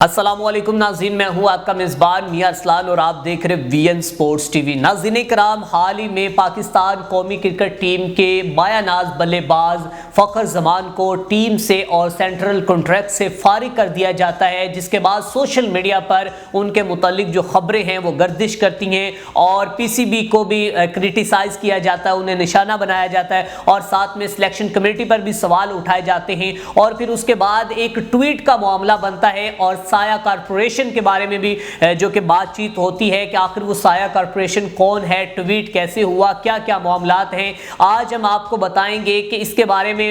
अस्सलामुअलैकुम नाज़रीन, मैं हूं आपका मेज़बान मियां अरसलान और आप देख रहे वीएन स्पोर्ट्स टीवी। नाज़रीन कराम, हाल ही में पाकिस्तान कौमी क्रिकेट टीम के मायानाज बल्लेबाज फ़खर ज़मान को टीम से और सेंट्रल कॉन्ट्रैक्ट से फारिग कर दिया जाता है, जिसके बाद सोशल मीडिया पर उनके मुतालिक जो खबरें हैं वो गर्दिश करती हैं और पीसीबी को भी क्रिटिसाइज़ किया जाता है, उन्हें निशाना बनाया जाता है और साथ में सिलेक्शन कमेटी पर भी सवाल उठाए जाते हैं। और फिर उसके बाद एक ट्वीट का मामला बनता है और साया कॉरपोरेशन के बारे में भी जो कि बातचीत होती है कि आखिर वो साया कॉरपोरेशन कौन है, ट्वीट कैसे हुआ, क्या क्या मामलात हैं। आज हम आपको बताएंगे कि इसके बारे में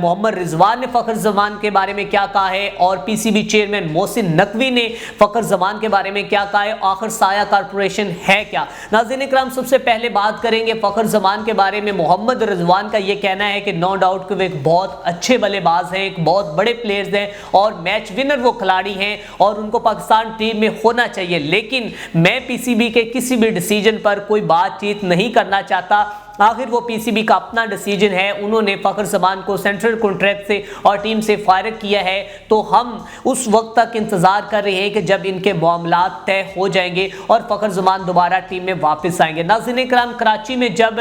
मोहम्मद रिजवान ने फ़खर ज़मान के बारे में क्या कहा है और पीसीबी चेयरमैन मोहसिन नकवी ने फ़खर ज़मान के बारे में क्या कहा है, आखिर साया कॉरपोरेशन है क्या। नाज़रीन इकराम, सबसे पहले बात करेंगे फ़खर ज़मान के बारे में। मोहम्मद रिजवान का ये कहना है कि नो डाउट कि वे एक बहुत अच्छे बल्लेबाज हैं, एक बहुत बड़े प्लेयर्स हैं और मैच विनर वो खिलाड़ी हैं और उनको पाकिस्तान टीम में होना चाहिए, लेकिन मैं पीसीबी के किसी भी डिसीजन पर कोई बातचीत नहीं करना चाहता। आखिर वो पीसीबी का अपना डिसीजन है, उन्होंने फ़खर ज़मान को सेंट्रल कॉन्ट्रैक्ट से और टीम से फारिग किया है, तो हम उस वक्त तक इंतज़ार कर रहे हैं कि जब इनके मामलात तय हो जाएंगे और फ़खर ज़मान दोबारा टीम में वापस आएंगे। नाज़रीन कराम, कराची में जब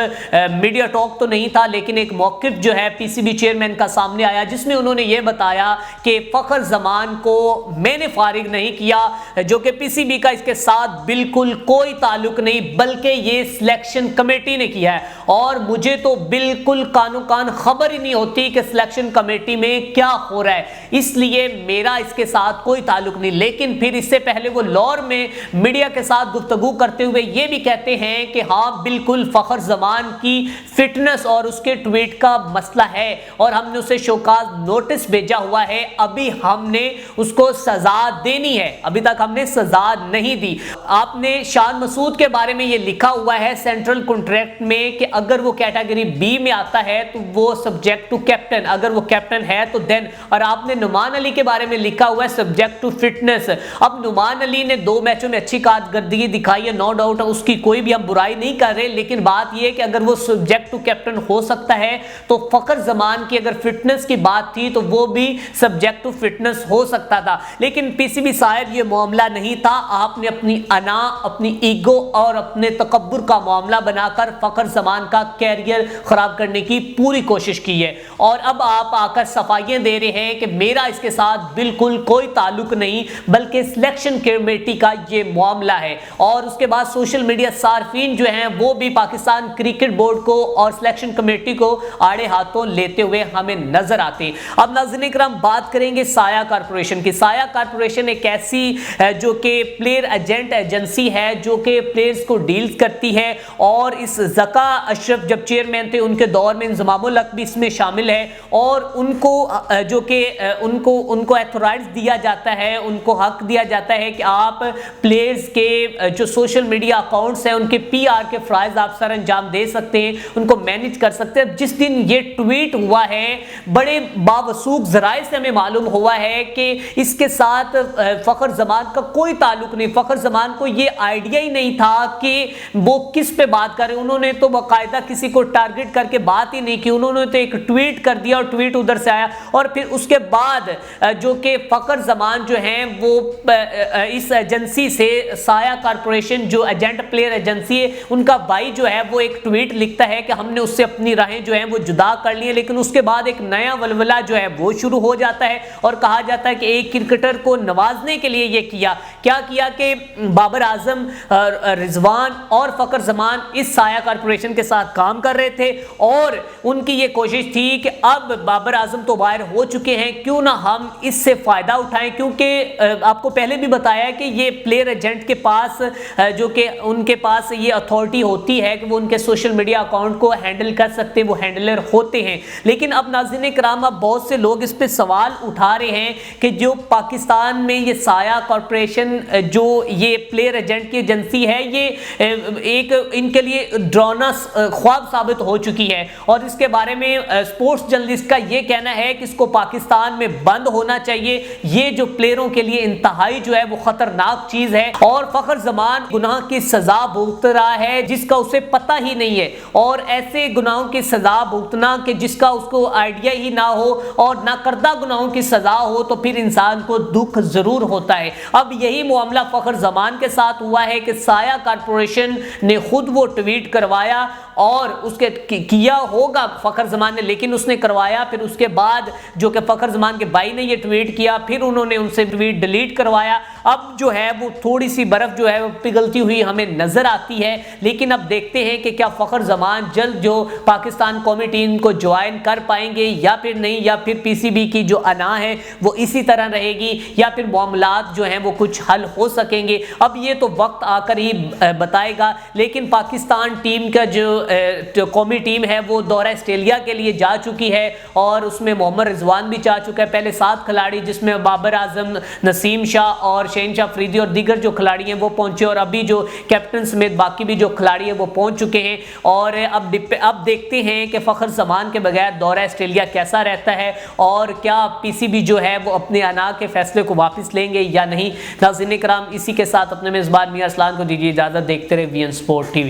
मीडिया टॉक तो नहीं था, लेकिन एक मौक़िफ़ जो है पीसीबी चेयरमैन का सामने आया, जिसमें उन्होंने ये बताया कि फ़खर ज़मान को मैंने फारिग नहीं किया, जो कि पीसीबी का इसके साथ बिल्कुल कोई ताल्लुक नहीं, बल्कि ये सिलेक्शन कमेटी ने किया है और मुझे तो बिल्कुल कानो कान खबर ही नहीं होती कि सिलेक्शन कमेटी में क्या हो रहा है, इसलिए मेरा इसके साथ कोई ताल्लुक नहीं। लेकिन फिर इससे पहले वो लाहौर में मीडिया के साथ गुफ्तगू करते हुए ये भी कहते हैं कि हाँ बिल्कुल फ़खर ज़मान की फिटनेस और उसके ट्वीट का मसला है और हमने उसे शोकाज नोटिस भेजा हुआ है, अभी हमने उसको सजा देनी है, अभी तक हमने सजा नहीं दी। आपने शान मसूद के बारे में ये लिखा हुआ है सेंट्रल कॉन्ट्रैक्ट में कि अगर वो कैटेगरी बी में आता है तो वो सब्जेक्ट टू कैप्टन, अगर वो कैप्टन है तो देन, और आपने नुमान अली के बारे में लिखा हुआ है सब्जेक्ट टू फिटनेस। अब नुमान अली ने 2 मैचों में अच्छी कारकर्दगी दिखाई है, नो डाउट, उसकी कोई भी हम बुराई नहीं कर रहे, लेकिन बात यह है कि अगर वो सब्जेक्ट टू कैप्टन हो सकता है तो फ़खर ज़मान की अगर फिटनेस की बात थी तो वो भी सब्जेक्ट टू फिटनेस हो सकता था। लेकिन पीसीबी साहब ये मामला नहीं था, आपने अपनी अना, अपनी ईगो और अपने तकब्बुर का मामला बनाकर फ़खर ज़मान का कैरियर खराब करने की पूरी कोशिश की है और अब आप आकर सफाइयां दे रहे हैं कि मेरा इसके साथ बिल्कुल कोई ताल्लुक नहीं, बल्कि सिलेक्शन कमेटी का ये मामला है। और उसके बाद सोशल मीडिया सार्फिन जो हैं वो भी पाकिस्तान क्रिकेट बोर्ड को और सिलेक्शन कमेटी को आड़े हाथों लेते हुए हमें नजर आते हैं। अब नाज़रीन इकराम, बात करेंगे साया कॉरपोरेशन की। साया कॉरपोरेशन एक ऐसी जो कि प्लेयर एजेंट एजेंसी है जो कि प्लेयर्स को डील्स करती है और इस ज़का अशरफ जब चेयरमैन थे उनके दौर में इंज़मामुल हक भी इसमें शामिल है और उनको जो कि उनको अथॉराइज दिया जाता है, उनको हक दिया जाता है कि आप प्लेयर्स के जो सोशल मीडिया अकाउंट्स हैं उनके पीआर के फ़राइज़ आप सर अंजाम दे सकते हैं, उनको मैनेज कर सकते हैं। जिस दिन ये ट्वीट हुआ है, बड़े बावसूख ज़राए से हमें मालूम हुआ है कि इसके साथ फ़खर ज़मान का कोई ताल्लुक नहीं, फ़खर ज़मान को ये आइडिया ही नहीं था कि वो किस पे बात कर रहे हैं। उन्होंने तो बाकायदा किसी को टारगेट करके बात ही नहीं की, उन्होंने तो एक ट्वीट कर दिया और ट्वीट उधर से आया और फिर उसके बाद जो कि फ़खर ज़मान जो हैं वो इस एजेंसी से, साया कॉरपोरेशन जो एजेंट प्लेयर एजेंसी है, उनका भाई जो है वो एक ट्वीट लिखता है कि हमने उससे अपनी राहें जो हैं वो जुदा कर ली है। लेकिन उसके बाद एक नया वलवला जो है वो शुरू हो जाता है और कहा जाता है कि एक क्रिकेटर को नवाजने के लिए ये किया, क्या किया कि बाबर आजम, रिजवान और फ़खर ज़मान इस साया कॉरपोरेशन के साथ काम कर रहे थे और उनकी ये कोशिश थी कि अब बाबर आजम तो बाहर हो चुके हैं, क्यों ना हम इससे फ़ायदा उठाएं, क्योंकि आपको पहले भी बताया कि ये प्लेयर एजेंट के पास जो कि उनके पास ये अथॉरिटी होती है कि वो उनके सोशल मीडिया अकाउंट को हैंडल कर सकते हैं, वो हैंडलर होते हैं। लेकिन अब नाज़रीन कराम, अब बहुत से लोग इस पर सवाल उठा रहे हैं कि जो पाकिस्तान में ये साया कॉरपोरेशन जो ये प्लेयर एजेंट की एजेंसी है, ये एक इनके लिए ड्रोनस ख्वाब साबित हो चुकी है। और इसके बारे में स्पोर्ट्स जर्नलिस्ट का यह कहना है कि इसको पाकिस्तान में बंद होना चाहिए। ये जो प्लेयरों के लिए इंतहाई जो है वो खतरनाक चीज है। और फखर जमान गुनाह की सजा भुगत रहा है जिसका उसे पता ही नहीं है, और ऐसे गुनाहों की सजा भुगतना कि जिसका उसको आइडिया ही ना हो और ना करदा गुनाहों की सजा हो, तो फिर इंसान को दुख जरूर होता है। अब यही मामला फखर जमान के साथ हुआ है कि साया कॉर्पोरेशन ने खुद वो ट्वीट करवाया, और उसके किया होगा फखर जमान ने, लेकिन उसने करवाया। फिर उसके बाद जो कि फखर जमान के भाई ने ये ट्वीट किया, फिर उन्होंने उनसे ट्वीट डिलीट करवाया। अब जो है वो थोड़ी सी बर्फ जो है वो पिघलती हुई हमें नजर आती है। लेकिन अब देखते हैं कि क्या फखर जमान जल्द जो पाकिस्तान कौमी टीम को ज्वाइन कर पाएंगे या फिर नहीं, या फिर पीसीबी की जो अना है वो इसी तरह रहेगी, या फिर मामलात जो हैं वो कुछ हल हो सकेंगे। अब ये तो वक्त आकर ही बताएगा। लेकिन पाकिस्तान टीम का जो कौमी टीम है वो दौरा ऑस्ट्रेलिया के लिए जा चुकी है, और उसमें मोहम्मद रिजवान भी जा चुका है। पहले 7 खिलाड़ी जिसमें बाबर आजम, नसीम शाह और शहनशाह अफरीदी और दीगर जो खिलाड़ी हैं वो पहुंचे, और अभी जो कैप्टन समेत बाकी भी जो खिलाड़ी हैं वो पहुंच चुके हैं। और अब देखते हैं कि फखर जमान के बगैर दौरा ऑस्ट्रेलिया कैसा रहता है, और क्या पीसीबी जो है वो अपने अना के फैसले को वापस लेंगे या नहीं। नाज़रीन इकराम, इसी के साथ अपने मेज़बान मियां अरसलान को दीजिए इजाजत। देखते रहे वीएन स्पोर्ट टीवी।